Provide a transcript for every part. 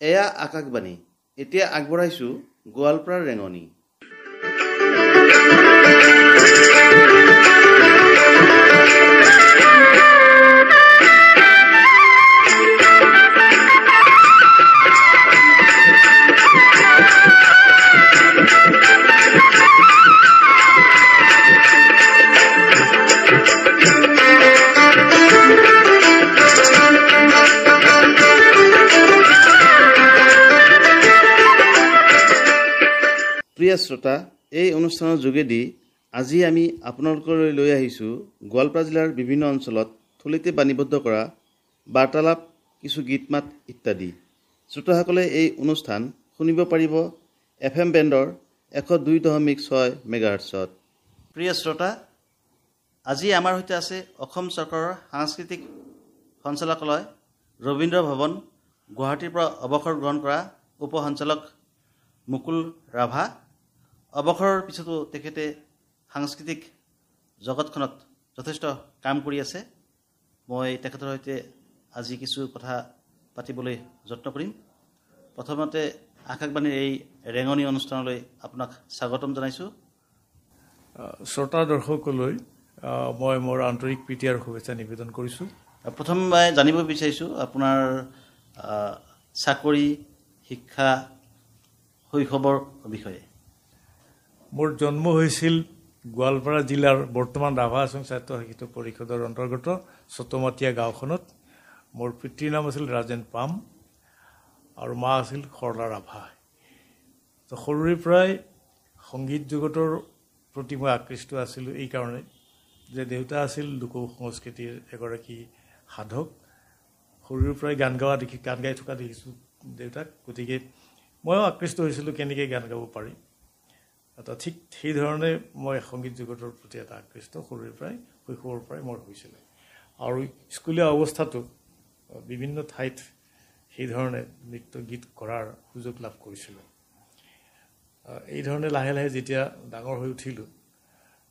এয়া আকাশবাণী। এতিয়া আগবঢ়াইছোঁ গোৱালপাৰাৰ ৰেঙনি। প্ৰিয় শ্ৰোতা, এই অনুষ্ঠানৰ যোগেদি আজি আমি আপোনালোকলৈ লৈ আহিছোঁ গোৱালপাৰা জিলাৰ বিভিন্ন অঞ্চলত থলিতে বাণীবদ্ধ কৰা বাৰ্তালাপ, কিছু গীত মাত ইত্যাদি। শ্ৰোতাসকলে এই অনুষ্ঠান শুনিব পাৰিব FM বেণ্ডৰ 102.6 মেগাহাৰ্টছত। প্ৰিয় শ্ৰোতা, আজি আমাৰ সৈতে আছে অসম চৰকাৰৰ সাংস্কৃতিক সঞ্চালকালয় ৰবীন্দ্ৰ ভৱন গুৱাহাটীৰ পৰা অৱসৰ গ্ৰহণ কৰা উপ সঞ্চালক মুকুল ৰাভা। অৱসৰৰ পিছতো তেখেতে সাংস্কৃতিক জগতখনত যথেষ্ট কাম কৰি আছে। মই তেখেতৰ সৈতে আজি কিছু কথা পাতিবলৈ যত্ন কৰিম। প্ৰথমতে আকাশবাণীৰ এই ৰেঙনি অনুষ্ঠানলৈ আপোনাক স্বাগতম জনাইছোঁ। শ্ৰোতা দৰ্শকলৈ মই মোৰ আন্তৰিক প্ৰীতি আৰু শুভেচ্ছা নিবেদন কৰিছোঁ। প্ৰথমবাৰ জানিব বিচাৰিছোঁ আপোনাৰ চাকৰি, শিক্ষা, শৈশৱৰ বিষয়ে। মোৰ জন্ম হৈছিল গোৱালপাৰা জিলাৰ বৰ্তমান ৰাভা আছাম স্বায়ত্ত শাসিত পৰিষদৰ অন্তৰ্গত চতমাতীয়া গাঁওখনত। মোৰ পিতৃৰ নাম আছিল ৰাজেন পাম আৰু মা আছিল সৰলা ৰাভা। তো সৰুৰে পৰাই সংগীত জগতৰ প্ৰতি মই আকৃষ্ট আছিলোঁ এই কাৰণে যে দেউতা আছিল লোক সংস্কৃতিৰ এগৰাকী সাধক। সৰুৰে পৰাই গান গাই থকা দেখিছোঁ দেউতাক, গতিকে ময়ো আকৃষ্ট হৈছিলোঁ কেনেকৈ গান গাব পাৰি। এটা ঠিক সেইধৰণে মই সংগীত জগতৰ প্ৰতি এটা আকৃষ্ট সৰুৰে পৰাই, শৈশৱৰ পৰাই মোৰ হৈছিলে। আৰু স্কুলীয়া অৱস্থাটো বিভিন্ন ঠাইত সেইধৰণে নৃত্য গীত কৰাৰ সুযোগ লাভ কৰিছিলোঁ। এইধৰণে লাহে লাহে যেতিয়া ডাঙৰ হৈ উঠিলোঁ,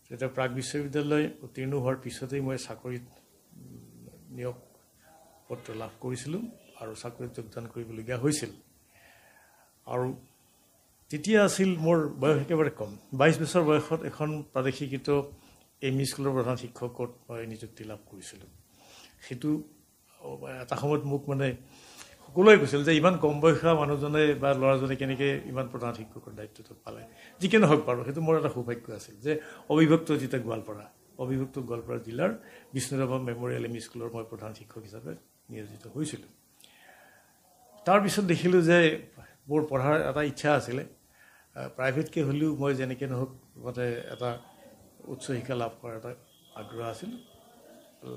তেতিয়া প্ৰাক বিশ্ববিদ্যালয় উত্তীৰ্ণ হোৱাৰ পিছতেই মই চাকৰিত নিয়োগ পত্ৰ লাভ কৰিছিলোঁ আৰু চাকৰিত যোগদান কৰিবলগীয়া হৈছিল। আৰু তেতিয়া আছিল মোৰ বয়স একেবাৰে কম, 22 বছৰ বয়সত এখন প্ৰাদেশিকৃত ME স্কুলৰ প্ৰধান শিক্ষকত মই নিযুক্তি লাভ কৰিছিলোঁ। সেইটো এটা সময়ত মোক সকলোৱে কৈছিল যে ইমান কম বয়সীয়া মানুহজনে বা ল'ৰাজনে কেনেকৈ ইমান প্ৰধান শিক্ষকৰ দায়িত্বটো পালে। যিকি নহওক বাৰু, সেইটো মোৰ এটা সৌভাগ্য আছিল যে অবিভক্ত গোৱালপাৰা জিলাৰ বিষ্ণুৰাভা মেমৰিয়েল ME স্কুলৰ মই প্ৰধান শিক্ষক হিচাপে নিয়োজিত হৈছিলোঁ। তাৰপিছত দেখিলোঁ যে মোৰ পঢ়াৰ এটা ইচ্ছা আছিলে। প্ৰাইভেটকৈ হ'লেও মই যেনেকৈ নহওক এটা উচ্চ শিক্ষা লাভ কৰাৰ এটা আগ্ৰহ আছিল।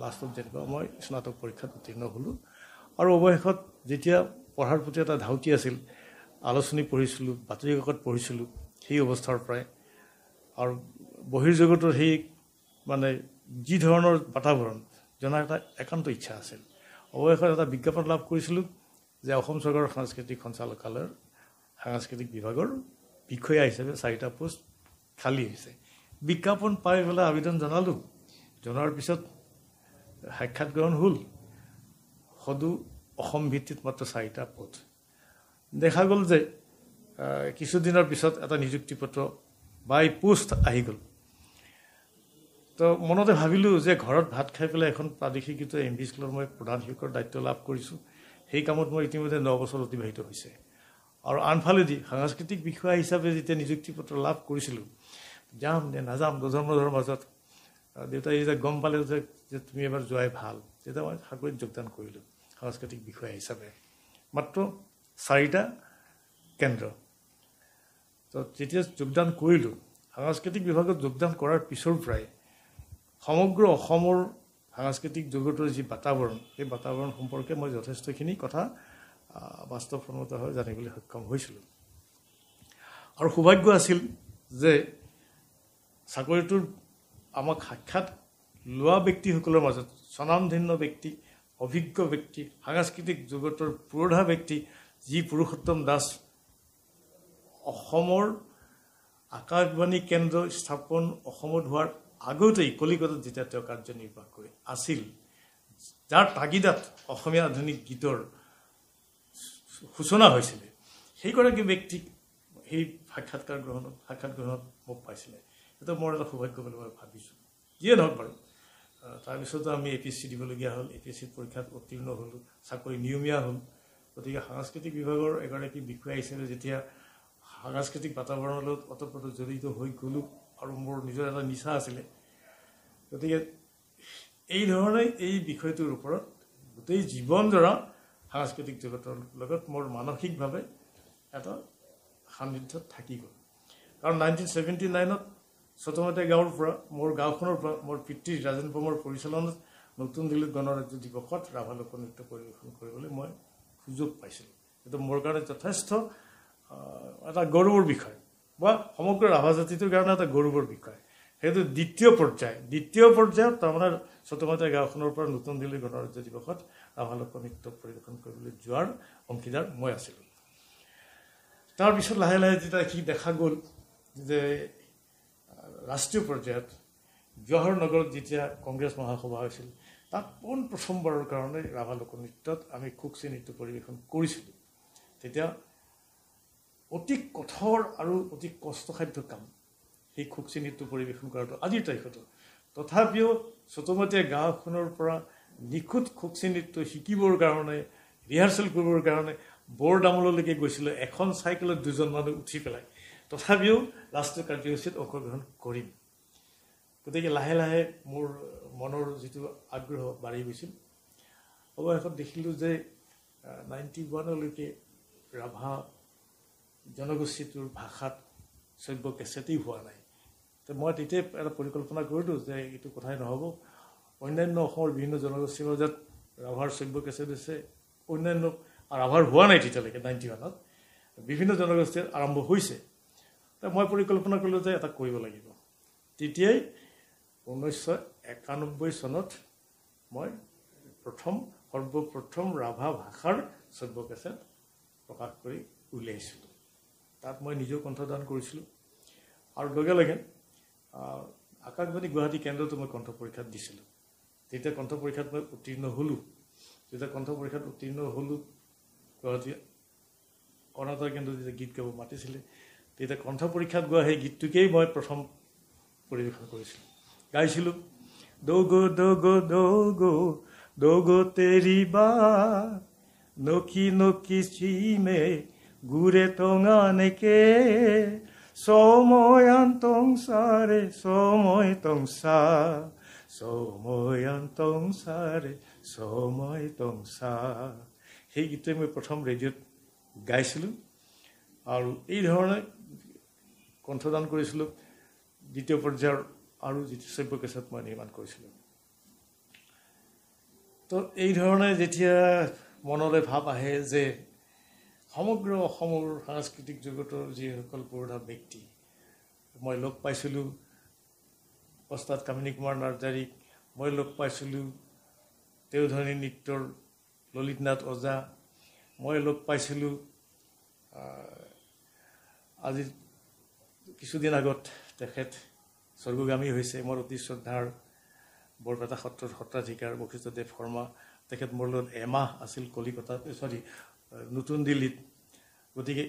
লাষ্টত যেনেকুৱা মই স্নাতক পৰীক্ষাত উত্তীৰ্ণ হ'লোঁ। আৰু অৱশেষত যেতিয়া পঢ়াৰ প্ৰতি এটা ধাউতি আছিল, আলোচনী পঢ়িছিলোঁ, বাতৰি কাকত পঢ়িছিলোঁ সেই অৱস্থাৰ পৰাই। আৰু বহিৰ্জগতৰ সেই যি ধৰণৰ বাতাৱৰণ জনাৰ এটা একান্ত ইচ্ছা আছিল। অৱশেষত এটা বিজ্ঞাপন লাভ কৰিছিলোঁ যে অসম চৰকাৰৰ সাংস্কৃতিক সঞ্চালকালয়ৰ সাংস্কৃতিক বিভাগৰ বিষয়া হিচাপে 4টা পোষ্ট খালী হৈছে। বিজ্ঞাপন পাই পেলাই আবেদন জনালোঁ। জনাৰ পিছত সাক্ষাৎ গ্ৰহণ হ'ল। সদু অসম ভিত্তিত মাত্ৰ 4টা পদ। দেখা গ'ল যে কিছুদিনৰ পিছত এটা নিযুক্তি পত্ৰ বাই পোষ্ট আহি গ'ল। তো মনতে ভাবিলোঁ যে ঘৰত ভাত খাই পেলাই এখন প্ৰাদেশিকৃত MV স্কুলৰ মই প্ৰধান শিক্ষকৰ দায়িত্ব লাভ কৰিছোঁ। সেই কামত মই ইতিমধ্যে 9 বছৰ অতিবাহিত হৈছে। আৰু আনফালেদি সাংস্কৃতিক বিষয়া হিচাপে যেতিয়া নিযুক্তি পত্ৰ লাভ কৰিছিলোঁ, যাম নে নাযাম দুধৰ্মধৰ মাজত দেউতাই যেতিয়া গম পালে যে তুমি এবাৰ যোৱাই ভাল, তেতিয়া মই চাকৰিত যোগদান কৰিলোঁ সাংস্কৃতিক বিষয়া হিচাপে। মাত্ৰ 4টা কেন্দ্ৰ। তো যেতিয়া যোগদান কৰিলোঁ, সাংস্কৃতিক বিভাগত যোগদান কৰাৰ পিছৰ পৰাই সমগ্ৰ অসমৰ সাংস্কৃতিক জগতৰ যি বাতাৱৰণ, সেই বাতাৱৰণ সম্পৰ্কে মই যথেষ্টখিনি কথা বাস্তৱসন্মতভাৱে জানিবলৈ সক্ষম হৈছিলোঁ। আৰু সৌভাগ্য আছিল যে চাকৰিটোৰ আমাক সাক্ষাৎ লোৱা ব্যক্তিসকলৰ মাজত স্বনামধন্য ব্যক্তি, অভিজ্ঞ ব্যক্তি, সাংস্কৃতিক জগতৰ পুৰোধা ব্যক্তি যি পুৰুষোত্তম দাস অসমৰ আকাশবাণী কেন্দ্ৰ স্থাপন অসমত হোৱাৰ আগতেই কলিকতাত যেতিয়া তেওঁ কাৰ্যনিৰ্বাহ কৰি আছিল, যাৰ তাগিদাত অসমীয়া আধুনিক গীতৰ সূচনা হৈছিলে সেইগৰাকী ব্যক্তিক সেই সাক্ষাৎ গ্ৰহণত মোক পাইছিলে সেইটো মোৰ এটা সৌভাগ্য বুলি মই ভাবিছোঁ যিয়ে নহওক বাৰু তাৰপিছতো আমি APSC দিবলগীয়া হ'ল APSC পৰীক্ষাত উত্তীৰ্ণ হ'লোঁ চাকৰি নিয়মীয়া হ'ল গতিকে সাংস্কৃতিক বিভাগৰ এগৰাকী বিষয়া হিচাপে যেতিয়া সাংস্কৃতিক বাতাবৰণৰ লগত ওতঃপ্ৰোত জড়িত হৈ গ'লোঁ আৰু মোৰ নিজৰ এটা নিচা আছিলে গতিকে এই ধৰণে এই বিষয়টোৰ ওপৰত গোটেই জীৱনজোৰা সাংস্কৃতিক জগতৰ লগত মোৰ মানসিকভাৱে এটা সান্নিধ্য থাকি গ'ল কাৰণ 1979ত চতমাতীয়া গাঁৱৰ পৰা মোৰ গাঁওখনৰ পৰা মোৰ পিতৃ ৰাজেন পামৰ পৰিচালনাত নতুন দিল্লীত গণৰাজ্য দিৱসত ৰাভা লোকনৃত্য পৰিৱেশন কৰিবলৈ মই সুযোগ পাইছিলোঁ এইটো মোৰ কাৰণে যথেষ্ট এটা গৌৰৱৰ বিষয় বা সমগ্ৰ ৰাভা জাতিটোৰ কাৰণে এটা গৌৰৱৰ বিষয় সেইটো দ্বিতীয় পৰ্যায়ত তাৰমানে চতমাতীয়া গাঁওখনৰ পৰা নতুন দিল্লীৰ গণৰাজ্য দিৱসত ৰাভা লোকনৃত্য পৰিৱেশন কৰিবলৈ যোৱাৰ অংশীদাৰ মই আছিলোঁ তাৰপিছত লাহে লাহে যেতিয়া কি দেখা গ'ল যে ৰাষ্ট্ৰীয় পৰ্যায়ত জৱাহৰনগৰত যেতিয়া কংগ্ৰেছ মহাসভা হৈছিল তাত প্ৰথমবাৰৰ কাৰণে ৰাভা লোকনৃত্যত আমি খুকচি নৃত্য পৰিৱেশন কৰিছিলোঁ তেতিয়া অতি কঠোৰ আৰু অতি কষ্টসাধ্য কাম সেই খুকচি নৃত্য পৰিৱেশন কৰাটো আজিৰ তাৰিখতো তথাপিও চতমাতীয়া গাঁওখনৰ পৰা নিখুঁত খুকচি নৃত্য শিকিবৰ কাৰণে ৰিহাৰ্চেল কৰিবৰ কাৰণে বৰদামলৈকে গৈছিলোঁ এখন চাইকেলত দুজন মানুহ উঠি পেলাই তথাপিও ৰাষ্ট্ৰীয় কাৰ্যসূচীত অংশগ্ৰহণ কৰিম গতিকে লাহে লাহে মোৰ মনৰ যিটো আগ্ৰহ বাঢ়ি গৈছিল অৱশেষত দেখিলোঁ যে 91লৈকে ৰাভা জনগোষ্ঠীটোৰ ভাষাত শ্ৰব্য কেছেটেই হোৱা নাই তো মই তেতিয়াই এটা পৰিকল্পনা কৰিলোঁ যে এইটো কথাই নহ'ব অন্যান্য অসমৰ বিভিন্ন জনগোষ্ঠীৰ মাজত ৰাভাৰ শ্ৰব্য কেছেট আছে অন্যান্য ৰাভাৰ হোৱা নাই তেতিয়ালৈকে 91ত বিভিন্ন জনগোষ্ঠীৰ আৰম্ভ হৈছে তো মই পৰিকল্পনা কৰিলোঁ যে এটা কৰিব লাগিব তেতিয়াই 1991 চনত মই সৰ্বপ্ৰথম ৰাভা ভাষাৰ শ্ৰব্য কেছেট প্ৰকাশ কৰি উলিয়াইছিলোঁ তাত মই নিজেও কণ্ঠদান কৰিছিলোঁ আৰু লগে লগে আকাশবাণী গুৱাহাটী কেন্দ্ৰতো মই কণ্ঠ পৰীক্ষাত দিছিলোঁ তেতিয়া কণ্ঠ পৰীক্ষাত মই উত্তীৰ্ণ হ'লোঁ গুৱাহাটী কৰ্ণাটক কেন্দ্ৰত যেতিয়া গীত গাব মাতিছিলে তেতিয়া কণ্ঠ পৰীক্ষাত গোৱা সেই গীতটোকেই মই প্ৰথম পৰিৱেশন কৰিছিলোঁ গাইছিলোঁ দৌগো দৌগো দৌগো দৌগো তেৰি বা নকি নকি চিমে গুৰে টঙা নেকে সময়ান্তং সাৰে সময় টংসা সেই গীতটোৱে মই প্ৰথম ৰেডিঅ'ত গাইছিলোঁ আৰু এই ধৰণে কণ্ঠদান কৰিছিলোঁ দ্বিতীয় পৰ্যায়ৰ আৰু যিটো শ্ৰব্য কেছেট মই নিৰ্মাণ কৰিছিলোঁ তো এই ধৰণে যেতিয়া মনলৈ ভাৱ আহে যে সমগ্ৰ অসমৰ সাংস্কৃতিক জগতৰ যিসকল পুৰণা ব্যক্তি মই লগ পাইছিলোঁ ওস্তাদ কামিনী কুমাৰ নাৰ্জাৰীক মই লগ পাইছিলোঁ দেওধনী নৃত্যৰ ললিতনাথ ওজা মই লগ পাইছিলোঁ আজি কিছুদিন আগত তেখেত স্বৰ্গগামী হৈছে মোৰ অতি শ্ৰদ্ধাৰ বৰপেটা সত্ৰৰ সত্ৰাধিকাৰ বশিষ্ঠদেৱ শৰ্মা তেখেত মোৰ লগত এমাহ আছিল কলিকতাত নতুন দিল্লীত গতিকে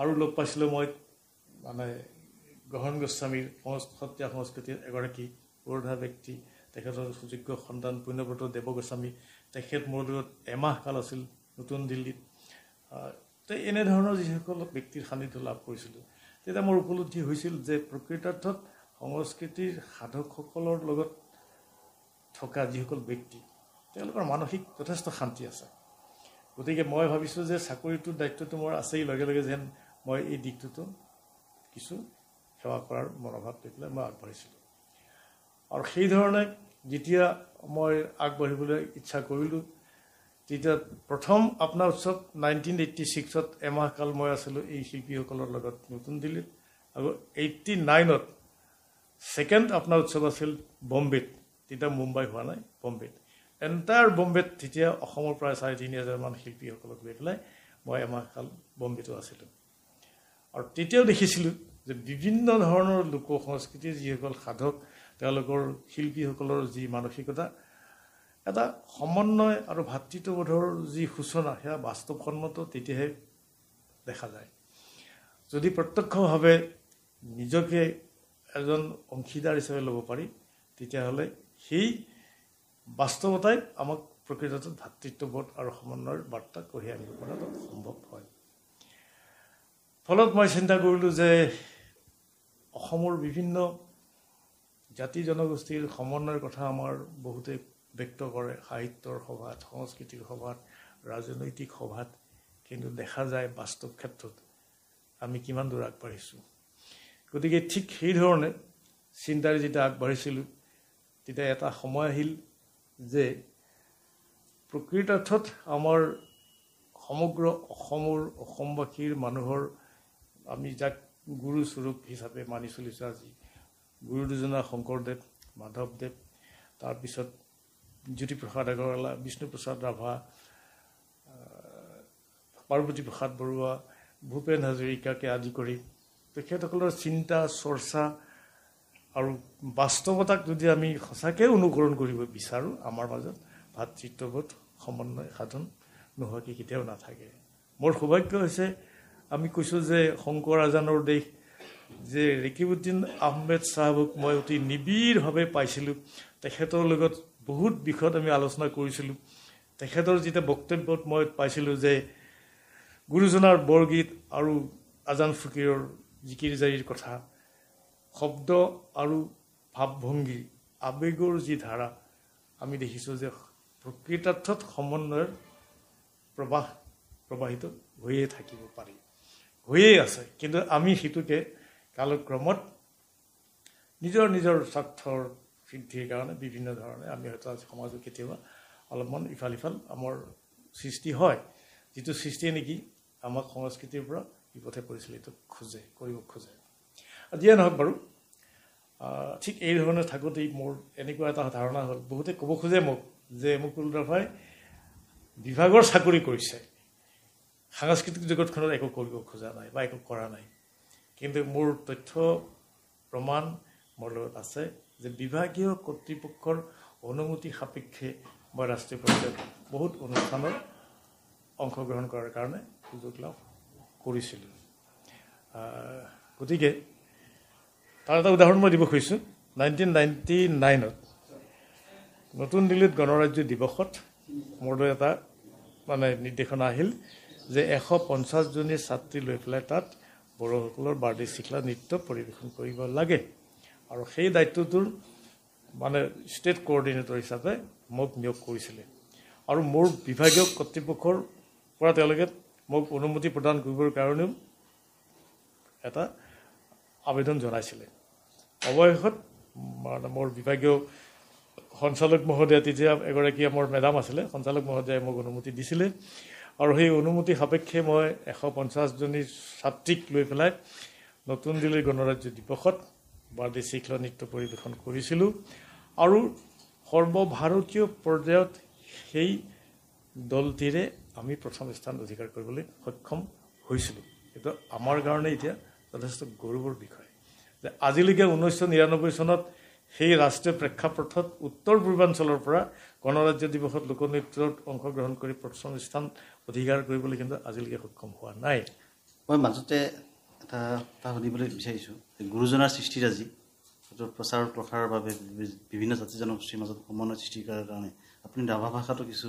আৰু লগ পাইছিলোঁ মই মানে গহন গোস্বামীৰ সত্ৰীয়া সংস্কৃতিৰ এগৰাকী পুৰোধা ব্যক্তি তেখেতৰ সুযোগ্য সন্তান পুণ্যব্ৰত দেৱ গোস্বামী তেখেত মোৰ লগত এমাহ কাল আছিল নতুন দিল্লীত তো এনেধৰণৰ যিসকল ব্যক্তিৰ সান্নিধ্য লাভ কৰিছিলোঁ তেতিয়া মোৰ উপলব্ধি হৈছিল যে প্ৰকৃতাৰ্থত সংস্কৃতিৰ সাধকসকলৰ লগত থকা যিসকল ব্যক্তি তেওঁলোকৰ মানসিক যথেষ্ট শান্তি আছে গতিকে মই ভাবিছোঁ যে চাকৰিটোৰ দায়িত্বটো মোৰ আছেই লগে লগে যেন মই এই দিশটোতো কিছু সেৱা কৰাৰ মনোভাৱ লৈ পেলাই মই আগবাঢ়িছিলোঁ আৰু সেই ধৰণে যেতিয়া মই আগবাঢ়িবলৈ ইচ্ছা কৰিলোঁ তেতিয়া প্ৰথম আপোনাৰ উৎসৱ 1986ত এমাহ কাল মই আছিলোঁ এই শিল্পীসকলৰ লগত নতুন দিল্লীত আৰু 89ত ছেকেণ্ড আপোনাৰ উৎসৱ আছিল বম্বেত তেতিয়া মুম্বাই হোৱা নাই বম্বেত এণ্টায়াৰ বম্বেত তেতিয়া অসমৰ প্ৰায় 3,500 মান শিল্পীসকলক লৈ পেলাই মই এমাহ কাল বম্বেতো আছিলোঁ আৰু তেতিয়াও দেখিছিলোঁ যে বিভিন্ন ধৰণৰ লোক সংস্কৃতিৰ যিসকল সাধক তেওঁলোকৰ শিল্পীসকলৰ যি মানসিকতা এটা সমন্বয় আৰু ভাতৃত্ববোধৰ যি সূচনা সেয়া বাস্তৱসন্মত তেতিয়াহে দেখা যায় যদি প্ৰত্যক্ষভাৱে নিজকে এজন অংশীদাৰ হিচাপে ল'ব পাৰি তেতিয়াহ'লে সেই বাস্তৱতাই আমাক প্ৰকৃততে ভাতৃত্ববোধ আৰু সমন্বয়ৰ বাৰ্তা কঢ়িয়াই আনিব পৰাটো সম্ভৱ হয় ফলত মই চিন্তা কৰিলোঁ যে অসমৰ বিভিন্ন জাতি জনগোষ্ঠীৰ সমন্বয়ৰ কথা আমাৰ বহুতে ব্যক্ত কৰে সাহিত্যৰ সভাত সংস্কৃতিৰ সভাত ৰাজনৈতিক সভাত কিন্তু দেখা যায় বাস্তৱ ক্ষেত্ৰত আমি কিমান দূৰ আগবাঢ়িছোঁ গতিকে ঠিক সেই ধৰণে চিন্তাৰে যেতিয়া আগবাঢ়িছিলোঁ তেতিয়া এটা সময় আহিল যে প্ৰকৃতাৰ্থত আমাৰ সমগ্ৰ অসমবাসীৰ মানুহৰ আমি যাক গুৰু স্বৰূপ হিচাপে মানি চলিছোঁ আজি গুৰু দুজনা শংকৰদেৱ মাধৱদেৱ তাৰপিছত জ্যোতিপ্ৰসাদ আগৰৱালা বিষ্ণুপ্ৰসাদ ৰাভা পাৰ্বতী প্ৰসাদ বৰুৱা ভূপেন হাজৰিকাকে আদি কৰি তেখেতসকলৰ চিন্তা চৰ্চা আৰু বাস্তৱতাক যদি আমি সঁচাকৈ অনুকৰণ কৰিব বিচাৰোঁ আমাৰ মাজত ভাতৃত্ববোধ সমন্বয় সাধন নোহোৱাকৈ কেতিয়াও নাথাকে মোৰ সৌভাগ্য হৈছে আমি কৈছোঁ যে শংকৰ আজানৰ দেশ যে ৰেকিবুদ্দিন আহমেদ চাহাবক মই অতি নিবিড়ভাৱে পাইছিলোঁ তেখেতৰ লগত বহুত বিষয়ত আমি আলোচনা কৰিছিলোঁ তেখেতৰ যেতিয়া বক্তব্যত মই পাইছিলোঁ যে গুৰুজনাৰ বৰগীত আৰু আজান ফকীৰৰ জিকিৰ জাৰিৰ কথা শব্দ আৰু ভাৱভংগী আৱেগৰ যি ধাৰা আমি দেখিছোঁ যে প্ৰকৃতাৰ্থত সমন্বয়ৰ প্ৰবাহিত হৈয়ে থাকিব পাৰি হৈয়ে আছে কিন্তু আমি সেইটোকে কালক্ৰমত নিজৰ নিজৰ স্বাৰ্থৰ সিদ্ধিৰ কাৰণে বিভিন্ন ধৰণে আমি হয়তো আজি সমাজত কেতিয়াবা অলপমান ইফাল সিফাল আমাৰ সৃষ্টি হয় যিটো সৃষ্টিয়ে নেকি আমাক সংস্কৃতিৰ পৰা বিপথে পৰিচালিত কৰিব খোজে যিয়ে নহওক বাৰু ঠিক এই ধৰণে থাকোঁতেই মোৰ এনেকুৱা এটা ধাৰণা হ'ল বহুতে ক'ব খোজে মোক যে মুকুল ৰাভাই বিভাগৰ চাকৰি কৰিছে সাংস্কৃতিক জগতখনত একো কৰিব খোজা নাই বা একো কৰা নাই কিন্তু মোৰ তথ্য প্ৰমাণ মোৰ লগত আছে যে বিভাগীয় কৰ্তৃপক্ষৰ অনুমতি সাপেক্ষে মই ৰাষ্ট্ৰীয় পৰ্যায়ত বহুত অনুষ্ঠানত অংশগ্ৰহণ কৰাৰ কাৰণে সুযোগ লাভ কৰিছিলোঁ গতিকে তাৰ এটা উদাহৰণ মই দিব খুজিছোঁ 1999ত নতুন দিল্লীত গণৰাজ্য দিৱসত মোৰলৈ এটা মানে নিৰ্দেশনা আহিল যে 150জনী ছাত্ৰী লৈ পেলাই তাত বড়োসকলৰ বাৰ্ডে চিখলা নৃত্য পৰিৱেশন কৰিব লাগে আৰু সেই দায়িত্বটোৰ মানে ষ্টেট কোঅৰ্ডিনেটৰ হিচাপে মোক নিয়োগ কৰিছিলে আৰু মোৰ বিভাগীয় কৰ্তৃপক্ষৰ পৰা তেওঁলোকে মোক অনুমতি প্ৰদান কৰিবৰ কাৰণেও এটা আবেদন জনাইছিলে অৱশেষত মানে মোৰ বিভাগীয় সঞ্চালক মহোদয়া তেতিয়া এগৰাকী আমাৰ মেডাম আছিলে সঞ্চালক মহোদয়াই মোক অনুমতি দিছিলে আৰু সেই অনুমতি সাপেক্ষে মই 150জনী ছাত্ৰীক লৈ পেলাই নতুন দিল্লীৰ গণৰাজ্য দিৱসত বাৰ্ডে চিখলা নৃত্য পৰিৱেশন কৰিছিলোঁ আৰু সৰ্বভাৰতীয় পৰ্যায়ত সেই দলটিৰে আমি প্ৰথম স্থান অধিকাৰ কৰিবলৈ সক্ষম হৈছিলোঁ এইটো আমাৰ কাৰণে এতিয়া যথেষ্ট গৌৰৱৰ বিষয় যে আজিলৈকে 1999 চনত সেই ৰাষ্ট্ৰীয় প্ৰেক্ষাপটত উত্তৰ পূৰ্বাঞ্চলৰ পৰা গণৰাজ্য দিৱসত লোকনৃত্যত অংশগ্ৰহণ কৰি প্ৰথম স্থান অধিকাৰ কৰিবলৈ কিন্তু আজিলৈকে সক্ষম হোৱা নাই মই মাজতে এটা কথা সুধিবলৈ বিচাৰিছোঁ গুৰুজনাৰ সৃষ্টিৰাজি সেইটো প্ৰচাৰ প্ৰসাৰৰ বাবে বিভিন্ন জাতি জনগোষ্ঠীৰ মাজত সমন্বয় সৃষ্টি কৰাৰ কাৰণে আপুনি ৰাভা ভাষাটো কিছু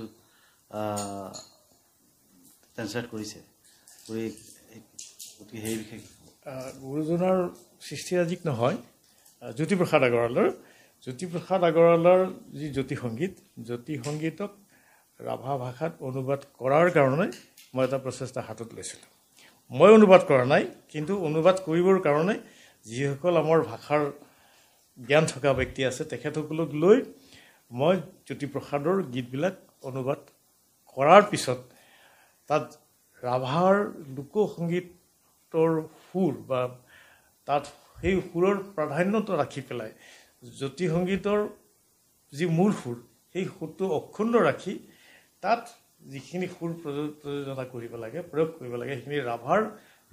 ট্ৰেন্সলেট কৰিছে গতিকে সেই বিষয়ে গুৰুজনাৰ সৃষ্টিৰাজিক নহয় জ্যোতিপ্ৰসাদ আগৰৱালাৰ যি জ্যোতি সংগীতক ৰাভা ভাষাত অনুবাদ কৰাৰ কাৰণে মই এটা প্ৰচেষ্টা হাতত লৈছিলোঁ মই অনুবাদ কৰা নাই কিন্তু অনুবাদ কৰিবৰ কাৰণে যিসকল আমাৰ ভাষাৰ জ্ঞান থকা ব্যক্তি আছে তেখেতসকলক লৈ মই জ্যোতিপ্ৰসাদৰ গীতবিলাক অনুবাদ কৰাৰ পিছত তাত ৰাভাৰ লোকসংগীতৰ সুৰ বা তাত সেই সুৰৰ প্ৰাধান্যতা ৰাখি পেলাই জ্যোতি সংগীতৰ যি মূল সুৰ সেই সুৰটো অক্ষুণ্ণ ৰাখি তাত যিখিনি সুৰ প্ৰযোজনা কৰিব লাগে প্ৰয়োগ কৰিব লাগে সেইখিনি ৰাভাৰ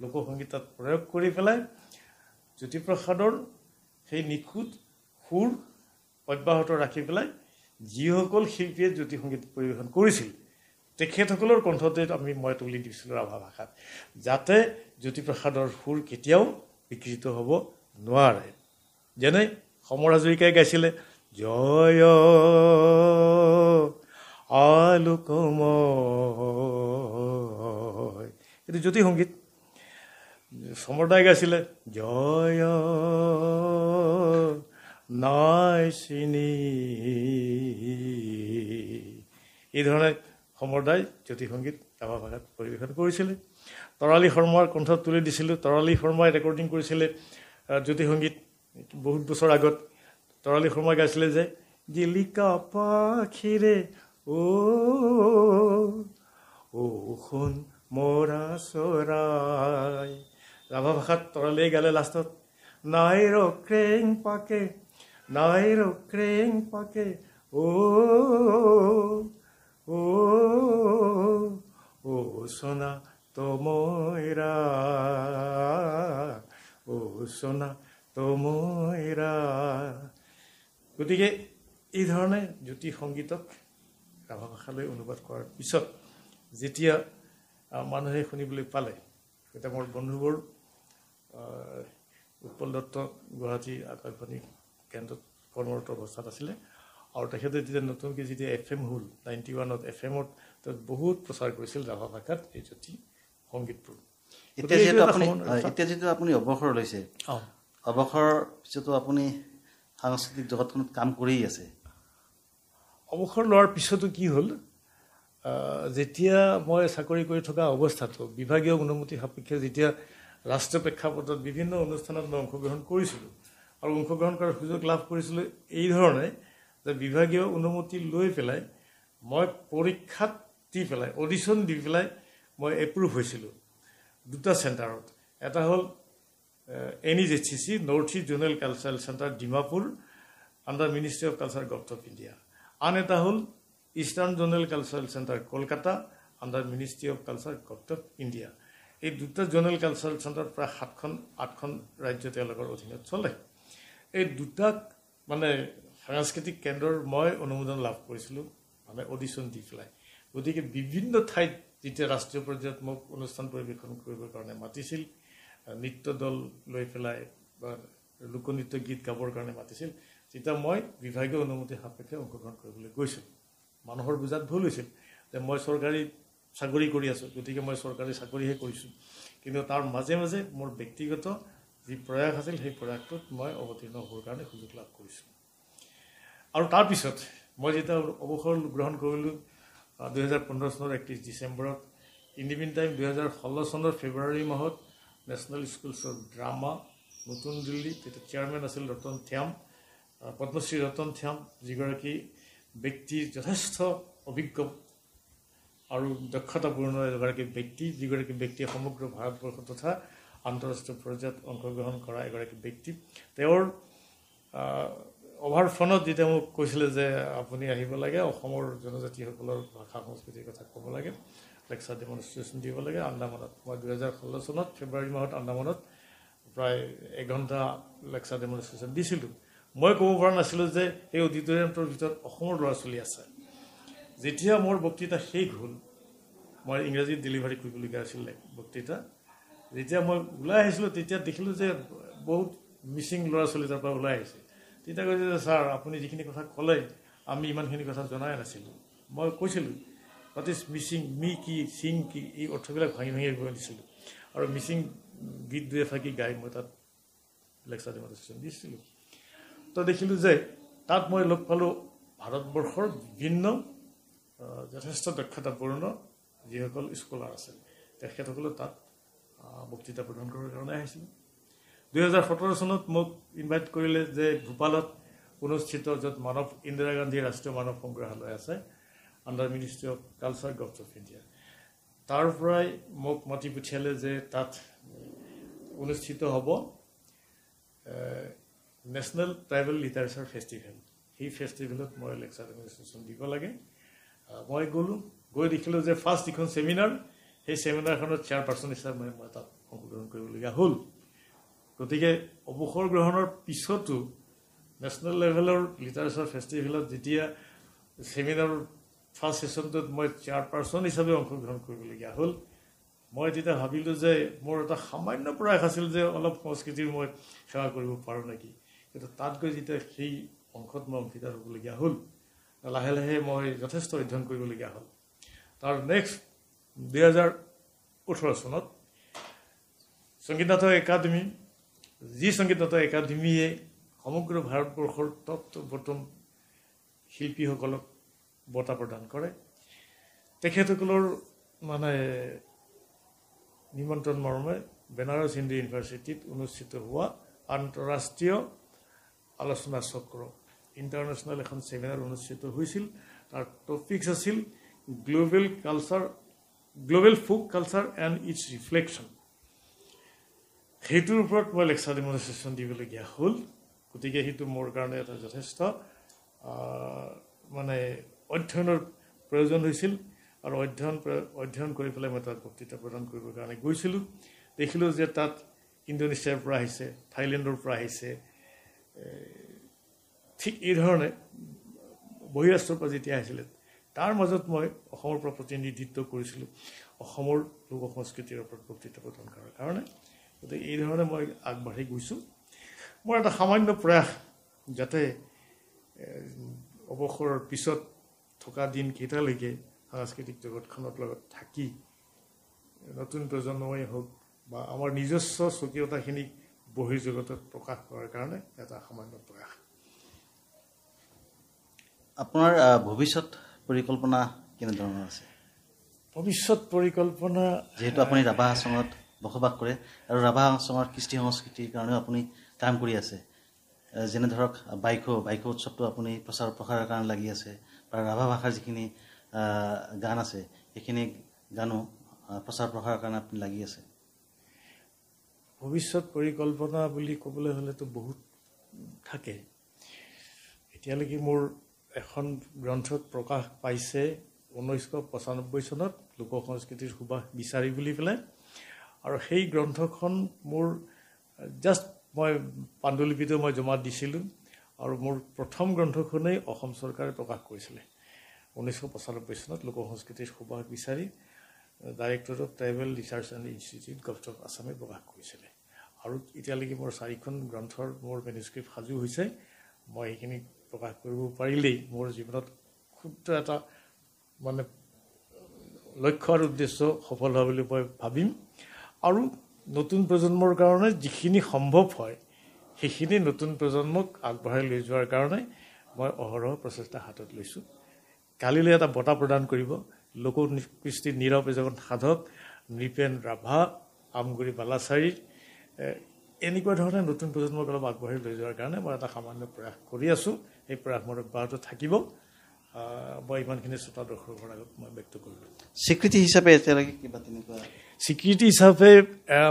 লোকসংগীতত প্ৰয়োগ কৰি পেলাই জ্যোতিপ্ৰসাদৰ সেই নিখুঁত সুৰ অব্যাহত ৰাখি পেলাই যিসকল শিল্পীয়ে জ্যোতি সংগীত পৰিৱেশন কৰিছিল তেখেতসকলৰ কণ্ঠতে মই তুলি দিছিলোঁ ৰাভা ভাষাত, যাতে জ্যোতিপ্ৰসাদৰ সুৰ কেতিয়াও বিকৃত হ'ব নোৱাৰে। যেনে সমৰ হাজৰিকাই গাইছিলে জয় আলোকময়, এইটো জ্যোতি সংগীত। সমৰদাই গাইছিলে জয় নাই চিনি, এইধৰণে সমৰদাই জ্যোতি সংগীত ৰাভা ভাষাত পৰিৱেশন কৰিছিলে। তৰালী শৰ্মাৰ কণ্ঠত তুলি দিছিলোঁ। তৰালী শৰ্মাই ৰেকৰ্ডিং কৰিছিলে জ্যোতি সংগীত বহুত বছৰ আগত। তৰালী শৰ্মাই গাইছিলে যে জিলিকা পাখিৰে সোণ মৰা চৰাই, ৰাভা ভাষাত তৰালীয়ে গালে লাষ্টত নাই ৰক্ৰেং পাকে নাই ৰক্ৰেং পাকে সোণা তমৈৰা সোণা তমৈৰা। গতিকে এই ধৰণে জ্যোতি সংগীতক ৰাভা ভাষালৈ অনুবাদ কৰাৰ পিছত যেতিয়া মানুহে শুনিবলৈ পালে, তেতিয়া মোৰ বন্ধুবোৰ উৎপল দত্ত গুৱাহাটী আকাশবাণী কেন্দ্ৰত কৰ্মৰত অৱস্থাত আছিলে, আৰু তেখেতে তেতিয়া নতুনকৈ যেতিয়া FM হ'ল 91ত FM-ত বহুত প্ৰচাৰ কৰিছিল ৰাভা ভাষাত এই জ্যোতি সংগীতবোৰ। এতিয়া যিটো আপুনি অৱসৰ লৈছে, অৱসৰৰ পিছতো আপুনি সাংস্কৃতিক জগতখনত কাম কৰি আছে। অৱসৰ লোৱাৰ পিছতো কি হ'ল, যেতিয়া মই চাকৰি কৰি থকা অৱস্থাতো বিভাগীয় অনুমতি সাপেক্ষে যেতিয়া ৰাষ্ট্ৰীয় প্ৰেক্ষাপটত বিভিন্ন অনুষ্ঠানত মই অংশগ্ৰহণ কৰিছিলোঁ, আৰু অংশগ্ৰহণ কৰাৰ সুযোগ লাভ কৰিছিলোঁ এই ধৰণে যে বিভাগীয় অনুমতি লৈ পেলাই মই পৰীক্ষাত দি পেলাই অডিশ্যন দি পেলাই মই এপ্ৰুভ হৈছিলোঁ দুটা চেণ্টাৰত। এটা হ'ল NEJCC north east zonal cultural centre Dimapur under ministry of culture government of India, আন এটা হ'ল eastern zonal cultural centre Kolkata under ministry of culture government of India. এই দুটা জোনেল কালচাৰেল চেণ্টাৰ প্ৰায় 7খন ৰাজ্য তেওঁলোকৰ অধীনত চলে। এই দুটাক মানে সাংস্কৃতিক কেন্দ্ৰৰ মই অনুমোদন লাভ কৰিছিলোঁ মানে অডিশ্যন দি পেলাই। গতিকে বিভিন্ন ঠাইত যেতিয়া ৰাষ্ট্ৰীয় পৰ্যায়ত মোক অনুষ্ঠান পৰিৱেশন কৰিবৰ কাৰণে মাতিছিল, নৃত্য দল লৈ পেলাই বা লোকনৃত্য গীত গাবৰ কাৰণে মাতিছিল, তেতিয়া মই বিভাগীয় অনুমতি সাপেক্ষে অংশগ্ৰহণ কৰিবলৈ গৈছিলোঁ। মানুহৰ বুজাত ভুল হৈছিল যে মই চৰকাৰী চাকৰি কৰি আছোঁ, গতিকে মই চৰকাৰী চাকৰিহে কৰিছোঁ, কিন্তু তাৰ মাজে মাজে মোৰ ব্যক্তিগত যি প্ৰয়াস আছিল সেই প্ৰয়াসটোত মই অৱতীৰ্ণ হ'বৰ কাৰণে সুযোগ লাভ কৰিছোঁ। আৰু তাৰপিছত মই যেতিয়া অৱসৰ গ্ৰহণ কৰিলোঁ 2015 চনৰ 31 ডিচেম্বৰত, ইন দি মিন টাইম 2016 চনৰ ফেব্ৰুৱাৰী মাহত নেশ্যনেল স্কুলছ অফ ড্ৰামা নতুন দিল্লী, তেতিয়া চেয়াৰমেন আছিল ৰতন থ্যাম, পদ্মশ্ৰী ৰতন থ্যাম, যিগৰাকী ব্যক্তি যথেষ্ট অভিজ্ঞ আৰু দক্ষতাপূৰ্ণ এগৰাকী ব্যক্তি, যিগৰাকী ব্যক্তিয়ে সমগ্ৰ ভাৰতবৰ্ষ তথা আন্তঃৰাষ্ট্ৰীয় পৰ্যায়ত অংশগ্ৰহণ কৰা এগৰাকী ব্যক্তি। তেওঁৰ অভাৰফ্ৰণ্টত যেতিয়া মোক কৈছিলে যে আপুনি আহিব লাগে, অসমৰ জনজাতিসকলৰ ভাষা সংস্কৃতিৰ কথা ক'ব লাগে, লেকচাৰ ডেমনষ্ট্ৰেশ্যন দিব লাগে আন্দামানত। মই 2016 চনত ফেব্ৰুৱাৰী মাহত আন্দামানত প্ৰায় 1 ঘণ্টা লেকচাৰ ডেমনষ্ট্ৰেশ্যন দিছিলোঁ। মই ক'ব পৰা নাছিলোঁ যে এই অডিটৰিয়ামটোৰ ভিতৰত অসমৰ ল'ৰা ছোৱালী আছে। যেতিয়া মোৰ বক্তৃতা শেষ হ'ল, মই ইংৰাজীত ডেলিভাৰী কৰিবলগীয়া আছিলে বক্তৃতা, যেতিয়া মই ওলাই আহিছিলোঁ তেতিয়া দেখিলোঁ যে বহুত মিচিং ল'ৰা ছোৱালী তাৰ পৰা ওলাই আহিছে। তেতিয়া কৈছে যে ছাৰ আপুনি যিখিনি কথা ক'লে আমি ইমানখিনি কথা জনাই নাছিলোঁ। মই কৈছিলোঁ হোৱাট ইজ মিচিং, মি কি, চিং কি, এই অৰ্থবিলাক ভাঙি ভাঙি গৈ দিছিলোঁ, আৰু মিচিং গীত 2 এফাকি গাই মই তাত লেকচাৰ ডেমনষ্ট্ৰেশ্যন দিছিলোঁ। তো দেখিলোঁ যে তাত মই লগ পালোঁ ভাৰতবৰ্ষৰ বিভিন্ন যথেষ্ট দক্ষতাপূৰ্ণ যিসকল স্কলাৰ আছে, তেখেতসকলে তাত বক্তৃতা প্ৰদান কৰাৰ কাৰণে আহিছিল। 2017 চনত মোক ইনভাইট কৰিলে যে ভূপালত অনুষ্ঠিত য'ত ইন্দিৰা গান্ধী ৰাষ্ট্ৰীয় মানৱ সংগ্ৰহালয় আছে under ministry of culture government of India, তাৰ পৰাই মোক মাতি পঠিয়ালে যে তাত অনুষ্ঠিত হ'ব নেশ্যনেল ট্ৰাইবেল লিটাৰেচাৰ ফেষ্টিভেল। সেই ফেষ্টিভেলত মই লেকচাৰ ডেমনষ্ট্ৰেশ্যন দিব লাগে। মই গ'লোঁ, গৈ দেখিলোঁ যে ফাৰ্ষ্ট যিখন ছেমিনাৰ, সেই ছেমিনাৰখনত চেয়াৰপাৰ্চন হিচাপে মই তাত অংশগ্ৰহণ কৰিবলগীয়া হ'ল। গতিকে অৱসৰ গ্ৰহণৰ পিছতো নেশ্যনেল লেভেলৰ লিটাৰেচাৰ ফেষ্টিভেলত যেতিয়া সেমিনাৰৰ ফাৰ্ষ্ট ছেশ্যনটোত মই চেয়াৰপাৰ্চন হিচাপে অংশগ্ৰহণ কৰিবলগীয়া হ'ল। মই তেতিয়া ভাবিলোঁ যে মোৰ এটা সামান্য প্ৰয়াস আছিল যে অলপ সংস্কৃতিৰ মই সেৱা কৰিব পাৰোঁ নেকি, কিন্তু তাত গৈ যেতিয়া সেই অংশত মই অংশীদাৰ হ'বলগীয়া হ'ল, লাহে লাহে মই যথেষ্ট অধ্যয়ন কৰিবলগীয়া হ'ল। তাৰ নেক্সট 2018 চনত সংগীত নাটক একাডেমী, যি সংগীত নাটক একাডেমীয়ে সমগ্ৰ ভাৰতবৰ্ষৰ টপ বটম শিল্পীসকলক বঁটা প্ৰদান কৰে, তেখেতসকলৰ মানে নিমন্ত্ৰণ মৰ্মে বেনাৰস হিন্দু ইউনিভাৰ্চিটিত অনুষ্ঠিত হোৱা আন্তঃৰাষ্ট্ৰীয় আলোচনা চক্ৰ ইণ্টাৰনেশ্যনেল এখন ছেমিনাৰ অনুষ্ঠিত হৈছিল। তাৰ টপিকছ আছিল global folk culture and its reflection. সেইটোৰ ওপৰত মই লেকচাৰ ডেমনষ্ট্ৰেশ্যন দিবলগীয়া হ'ল। গতিকে সেইটো মোৰ কাৰণে এটা যথেষ্ট মানে অধ্যয়নৰ প্ৰয়োজন হৈছিল, আৰু অধ্যয়ন কৰি পেলাই মই তাত বক্তৃতা প্ৰদান কৰিবৰ কাৰণে গৈছিলোঁ। দেখিলোঁ যে তাত ইণ্ডোনেছিয়াৰ পৰা আহিছে, থাইলেণ্ডৰ পৰা আহিছে, ঠিক এইধৰণে বহিৰাষ্ট্ৰৰ পৰা যেতিয়া আহিছিলে, তাৰ মাজত মই অসমৰ পৰা প্ৰতিনিধিত্ব কৰিছিলোঁ অসমৰ লোক সংস্কৃতিৰ ওপৰত বক্তৃতা প্ৰদান কৰাৰ কাৰণে। গতিকে এইধৰণে মই আগবাঢ়ি গৈছোঁ। মোৰ এটা সামান্য প্ৰয়াস যাতে অৱসৰৰ পিছত থকা দিনকেইটালৈকে সাংস্কৃতিক জগতখনৰ লগত থাকি নতুন প্ৰজন্মই হওক বা আমাৰ নিজস্ব স্বকীয়তাখিনিক বহিৰ্জগতত প্ৰকাশ কৰাৰ কাৰণে এটা সামান্য প্ৰয়াস। আপোনাৰ ভৱিষ্যত পৰিকল্পনা কেনেধৰণৰ আছে? ভৱিষ্যত পৰিকল্পনা, যিহেতু আপুনি ৰাভা আশ্ৰমত বসবাস কৰে আৰু ৰাভা আশ্ৰমৰ কৃষ্টি সংস্কৃতিৰ কাৰণেও আপুনি কাম কৰি আছে, যেনে ধৰক বাইকো উৎসৱটো আপুনি প্ৰচাৰ প্ৰসাৰৰ কাৰণে লাগি আছে, বা ৰাভা ভাষাৰ যিখিনি গান আছে সেইখিনি গানো প্ৰচাৰ প্ৰসাৰৰ কাৰণে আপুনি লাগি আছে। ভৱিষ্যত পৰিকল্পনা বুলি ক'বলৈ হ'লেতো বহুত থাকে। এতিয়ালৈকে মোৰ এখন গ্ৰন্থত প্ৰকাশ পাইছে 1995 চনত লোক সংস্কৃতিৰ সুবাস বিচাৰি বুলি পেলাই, আৰু সেই গ্ৰন্থখন মোৰ জাষ্ট মই পাণ্ডুলিপিটো মই জমা দিছিলোঁ, আৰু মোৰ প্ৰথম গ্ৰন্থখনেই অসম চৰকাৰে প্ৰকাশ কৰিছিলে 1995 চনত লোক সংস্কৃতিৰ সুবাস বিচাৰি directorate of tribal research and institute government of আছামে প্ৰকাশ কৰিছিলে। আৰু এতিয়ালৈকে মোৰ 4খন গ্ৰন্থৰ মোৰ মেনুস্ক্ৰিপ্ট সাজু হৈছে। মই সেইখিনি প্ৰকাশ কৰিব পাৰিলেই মোৰ জীৱনত ক্ষুদ্ৰ এটা মানে লক্ষ্য আৰু উদ্দেশ্য সফল হোৱা বুলি মই ভাবিম। আৰু নতুন প্ৰজন্মৰ কাৰণে যিখিনি সম্ভৱ হয় সেইখিনি নতুন প্ৰজন্মক আগবঢ়াই লৈ যোৱাৰ কাৰণে মই অহৰহ প্ৰচেষ্টা হাতত লৈছোঁ। কালিলৈ এটা বঁটা প্ৰদান কৰিব লোককৃষ্টিৰ নীৰৱ এজন সাধক নৃপেন ৰাভা, আমগুৰি বালাচাৰী, এনেকুৱা ধৰণে নতুন প্ৰজন্মক অলপ আগবঢ়াই লৈ যোৱাৰ কাৰণে মই এটা সামান্য প্ৰয়াস কৰি আছোঁ। এই প্ৰয়াস মোৰ অব্যাহত থাকিব। মই ইমানখিনি শ্ৰোতা দৰ্শকৰ আগত মই ব্যক্ত কৰিলোঁ। স্বীকৃতি হিচাপে এতিয়ালৈকে কিবা তেনেকুৱা স্বীকৃতি হিচাপে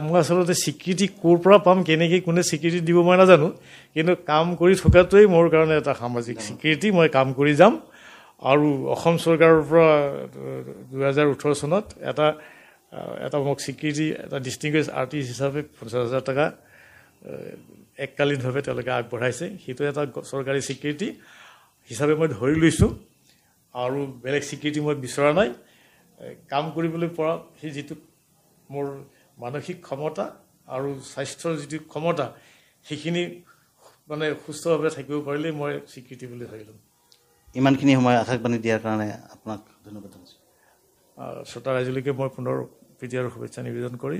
মই আচলতে স্বীকৃতি ক'ৰ পৰা পাম, কেনেকৈ কোনে স্বীকৃতি দিব মই নাজানো, কিন্তু কাম কৰি থকাটোৱেই মোৰ কাৰণে এটা সামাজিক স্বীকৃতি। মই কাম কৰি যাম। আৰু অসম চৰকাৰৰ পৰা 2018 চনত এটা মোক স্বীকৃতি, এটা ডিষ্টিংগুইছ আৰ্টিষ্ট হিচাপে 50,000 টকা এককালীনভাৱে তেওঁলোকে আগবঢ়াইছে। সেইটো এটা চৰকাৰী স্বীকৃতি হিচাপে মই ধৰি লৈছোঁ, আৰু বেলেগ স্বীকৃতি মই বিচৰা নাই। কাম কৰিবলৈ পৰা সেই যিটো মোৰ মানসিক ক্ষমতা আৰু স্বাস্থ্যৰ যিটো ক্ষমতা, সেইখিনি মানে সুস্থভাৱে থাকিব পাৰিলেই মই স্বীকৃতি বুলি ধৰি ল'ম। ইমানখিনি সময় আকাশবাণী দিয়াৰ কাৰণে আপোনাক ধন্যবাদ জনাইছোঁ। শ্ৰোতা ৰাইজলৈকে মই পুনৰ প্ৰীতি আৰু শুভেচ্ছা নিবেদন কৰি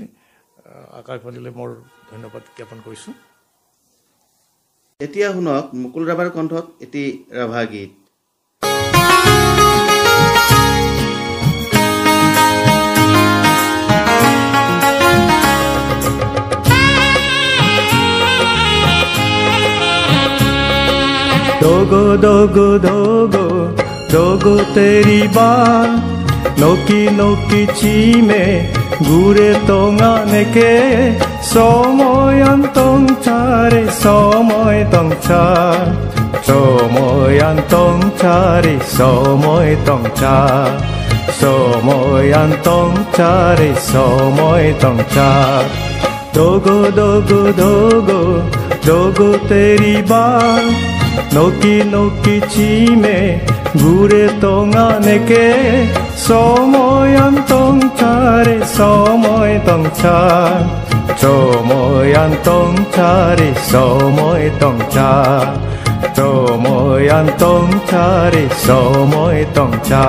আকাশবাণীলৈ মোৰ ধন্যবাদ জ্ঞাপন কৰিছোঁ। এতিয়া শুনক মুকুল ৰাভাৰ কণ্ঠত এটি ৰাভা গীত। दोगो दोगो दोगो दोगो तेरी बाल नोकी नोकी चीमे गुरे तोंगा नेके सोमोयन तोंचारे सोमोय तोंचार सोमोयन तोंचारे सोमोय तोंचार सोमोयन तोंचारे सोमोय तोंचार दोगो दोगो दोगो दोगो तेरी बाल नोकी नोकी चीमे gure tonga neke somoyan tong chare somoy tong cha somoyan tong chare somoy tong cha somoyan tong chare somoy tong cha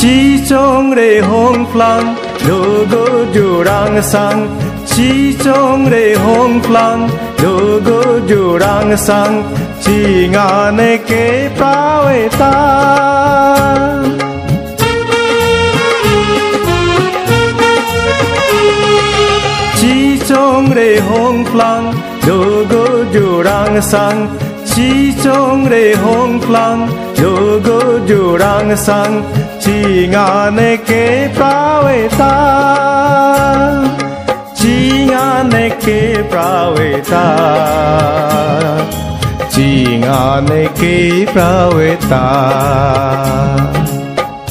Chi trong re hong plang logo jurang sang Chi trong re hong plang logo jurang sang Chi nga ne ke pawe ta Chi trong re hong plang logo jurang sang Chi trong re hong plang logo jurang sang Chi nga ne ke prawe ta Chi nga ne ke prawe ta Chi nga ne ke prawe ta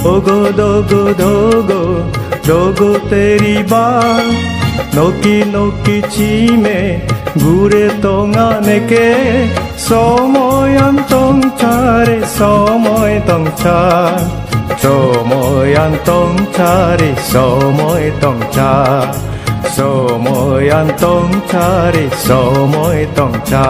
Dogo dogo dogo dogo teri baat Noki noki chi me gure tonga neke Somoyan tong chare somoy tong cha Somoyan tong chare somoy tong cha Somoyan tong chare somoy tong cha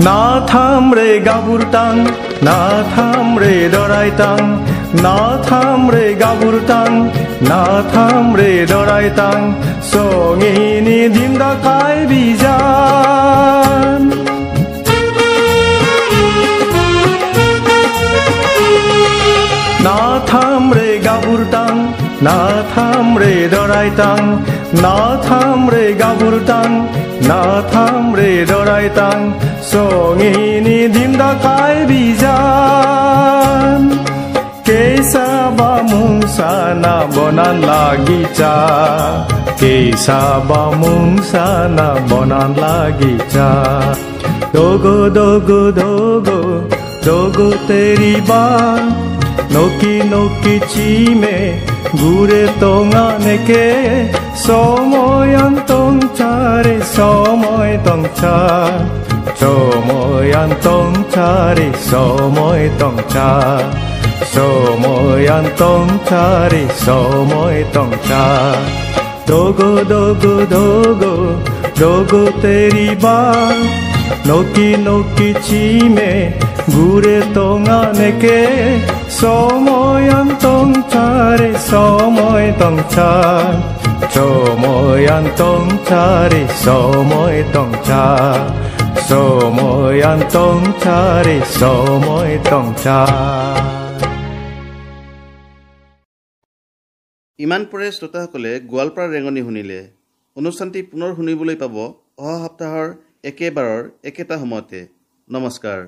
Na tham re gabur tang na tham re dorai tang na tham re gabur tang na tham re dorai tang songi ni dim da kai bijan na tham re gabur tang na tham re dorai tang na tham re gabur tang na tham re dorai tang songi ni dim da kai bijan Kesa ba mung sana bonan lagi cha Kesa ba mung sana bonan lagi cha Dogo dogo dogo dogo teri baat Noki noki chi me gure tonga neke Somoyan tong chare somoy tong cha Somoyan tong chare somoy tong cha Somoyan tong chare somoy tong cha Dogo dogo dogo dogo teri baat Noki noki chi me gure tonga neke Somoyan tong chare somoy tong cha Somoyan tong chare somoy tong cha Somoyan tong chare somoy tong cha ইমান পৰে শ্ৰোতাসকলে গোৱালপাৰা ৰেঙনি শুনিলে অনুষ্ঠানটি পুনৰ শুনিবলৈ পাব অহা সপ্তাহৰ একেবাৰৰ একেটা সময়তে নমস্কাৰ